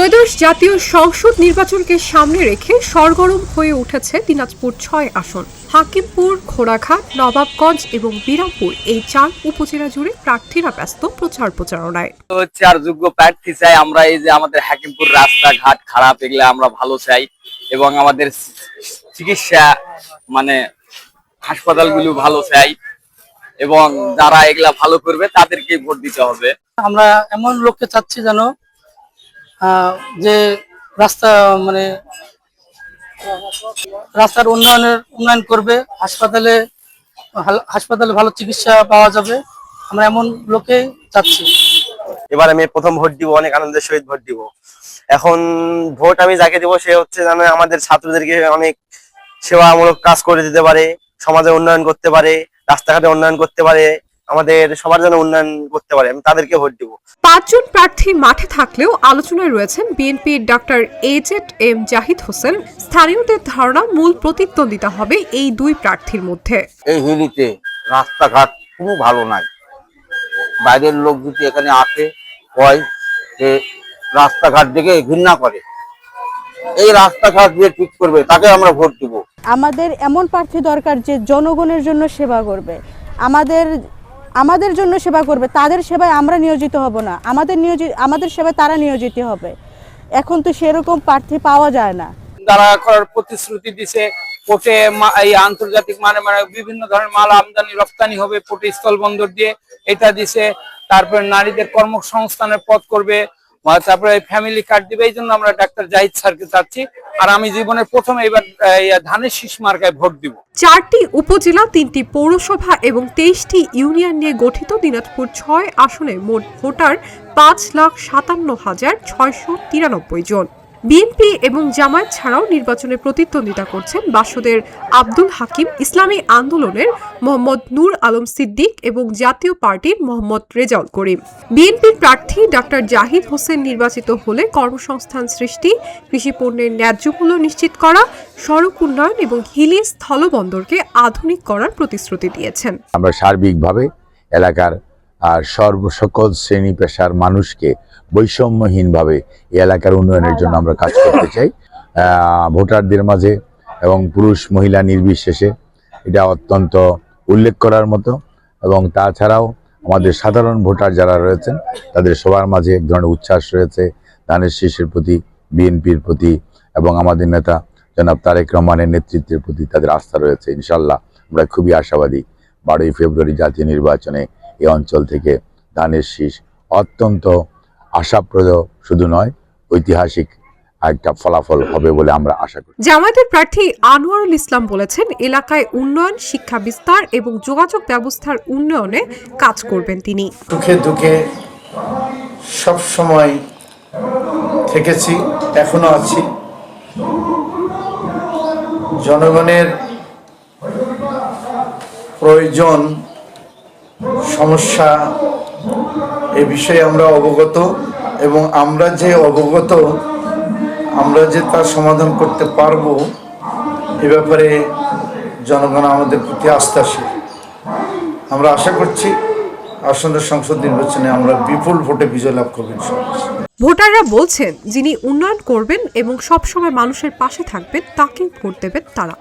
ত্রয়োদশ জাতীয় সংসদ নির্বাচনকে সামনে রেখে সরগরম হয়ে উঠেছে দিনাজপুর ৬ আসন। হাকিমপুর, ঘোড়াঘাট, নবাবগঞ্জ এবং বিরামপুর এই ৪ উপজেলা জুড়ে প্রার্থীরা ব্যস্ত প্রচার প্রচারণায়। আর যোগ্য প্রার্থী চাই আমরা। এই যে আমাদের হাকিমপুর রাস্তাঘাট খারাপ, এগুলা আমরা ভালো চাই এবং আমাদের চিকিৎসা হাসপাতালগুলো ভালো চাই এবং যারা এগুলা ভালো করবে তাদেরকে ভোট দিতে হবে। আমরা এমন লোককে চাচ্ছি যেন যে রাস্তার উন্নয়ন করবে, হাসপাতালে ভালো চিকিৎসা পাওয়া যাবে, আমরা এমন লোকে চাচ্ছি। এবার আমি প্রথম ভোট দিব, অনেক আনন্দের সহিত ভোট দিব। এখন ভোট আমি যাকে দিব সে হচ্ছে জানে আমাদের ছাত্রদেরকে অনেক সেবামূলক কাজ করে দিতে পারে, সমাজে উন্নয়ন করতে পারে, রাস্তাঘাটে উন্নয়ন করতে পারে, আমাদের সবার জন্য উন্নয়ন করতে পারে। আমি তাদেরকে ভোট দিব। ৫ জন প্রার্থী মাঠে থাকলেও আলোচনায় রয়েছেন বিএনপির ডাক্তার এজেড.এম জাহিদ হোসেন। স্থানীয়দের ধারণা মূল প্রতিদ্বন্দ্বিতা হবে এই দুই প্রার্থীর মধ্যে। এই হিলিতে রাস্তাঘাট খুব ভালো নাই। বাইরের লোক যদি এখানে আসে হয় যে রাস্তাঘাট দেখে ঘৃণা করে, এই রাস্তাঘাট দিয়ে ঠিক করবে তাকে আমরা ভোট দিব। আমাদের এমন প্রার্থী দরকার যে জনগণের জন্য সেবা করবে, আমাদের জন্য সেবা করবে। তাদের সেবায় আমরা নিয়োজিত হব না, আমাদের সেবায় তারা নিয়োজিত হবে। এখন তো সেরকম প্রার্থী পাওয়া যায় না। তারা করার প্রতিশ্রুতি দিছে, পোর্টে এই আন্তর্জাতিক বিভিন্ন ধরনের মাল আমদানি রপ্তানি হবে পোর্টে স্থল বন্দর দিয়ে, এটা দিছে। তারপরে নারীদের কর্মসংস্থানের পথ করবে, তারপরে ফ্যামিলি কার্ড দিবে। এই জন্য আমরা ডাক্তার জাহিদ স্যারকে চাচ্ছি। আর আমি জীবনের প্রথম এবার ধানের শীষ মার্কায় ভোট দিব। ৪টি উপজেলা, ৩টি পৌরসভা এবং ২৩টি ইউনিয়ন নিয়ে গঠিত দিনাজপুর ৬ আসনে মোট ভোটার ৫,৫৭,৬৯৩ জন। বিএনপি এবং জামায়াত ছাড়াও নির্বাচনে প্রতিদ্বন্দ্বিতা করছেন বাসদের আব্দুল হাকিম, ইসলামী আন্দোলনের মোহাম্মদ নূর আলম সিদ্দিক এবং জাতীয় পার্টির মোহাম্মদ রেজাউল করিম। বিএনপির প্রার্থী ডাক্তার জাহিদ হোসেন নির্বাচিত হলে কর্মসংস্থান সৃষ্টি, কৃষি পণ্যের ন্যায্য মূল্য নিশ্চিত করা, সড়ক উন্নয়ন এবং হিলি স্থলবন্দরকে আধুনিক করার প্রতিশ্রুতি দিয়েছেন। আমরা সার্বিকভাবে এলাকার সকল শ্রেণী পেশার মানুষকে বৈষম্যহীনভাবে এই এলাকার উন্নয়নের জন্য আমরা কাজ করতে চাই। ভোটারদের মাঝে এবং পুরুষ মহিলা নির্বিশেষে এটা অত্যন্ত উল্লেখ করার মতো। এবং তাছাড়াও আমাদের সাধারণ ভোটার যারা রয়েছেন তাদের সবার মাঝে এক ধরনের উচ্ছ্বাস রয়েছে ধানের শীষের প্রতি, বিএনপির প্রতি এবং আমাদের নেতা জনাব তারেক রহমানের নেতৃত্বের প্রতি তাদের আস্থা রয়েছে। ইনশাল্লাহ আমরা খুবই আশাবাদী 12ই ফেব্রুয়ারি জাতীয় নির্বাচনে এই অঞ্চল থেকে ধানের শীষ অত্যন্ত আশাপ্রদ শুধু নয়, ঐতিহাসিক একটা ফলাফল হবে বলে আমরা আশা করি। জামায়াতের প্রার্থী আনোয়ারুল ইসলাম বলেছেন, এলাকায় উন্নয়ন, শিক্ষা বিস্তার এবং যোগাযোগ ব্যবস্থার উন্নয়নে কাজ করবেন তিনি। সুখে দুঃখে সব সময় থেকেছি, এখনো আছি। জনগণের প্রয়োজন, সমস্যা এ বিষয়ে আমরা অবগত এবং আমরা যে তার সমাধান করতে পারবো এ ব্যাপারে জনগণ আমাদের প্রতি আস্থাশীল। আমরা আশা করছি আসন্ন সংসদ নির্বাচনে আমরা বিপুল ভোটে বিজয় লাভ করবেন। ভোটাররা বলছেন, যিনি উন্নয়ন করবেন এবং সবসময় মানুষের পাশে থাকবেন তাকেই ভোট দেবেন তারা।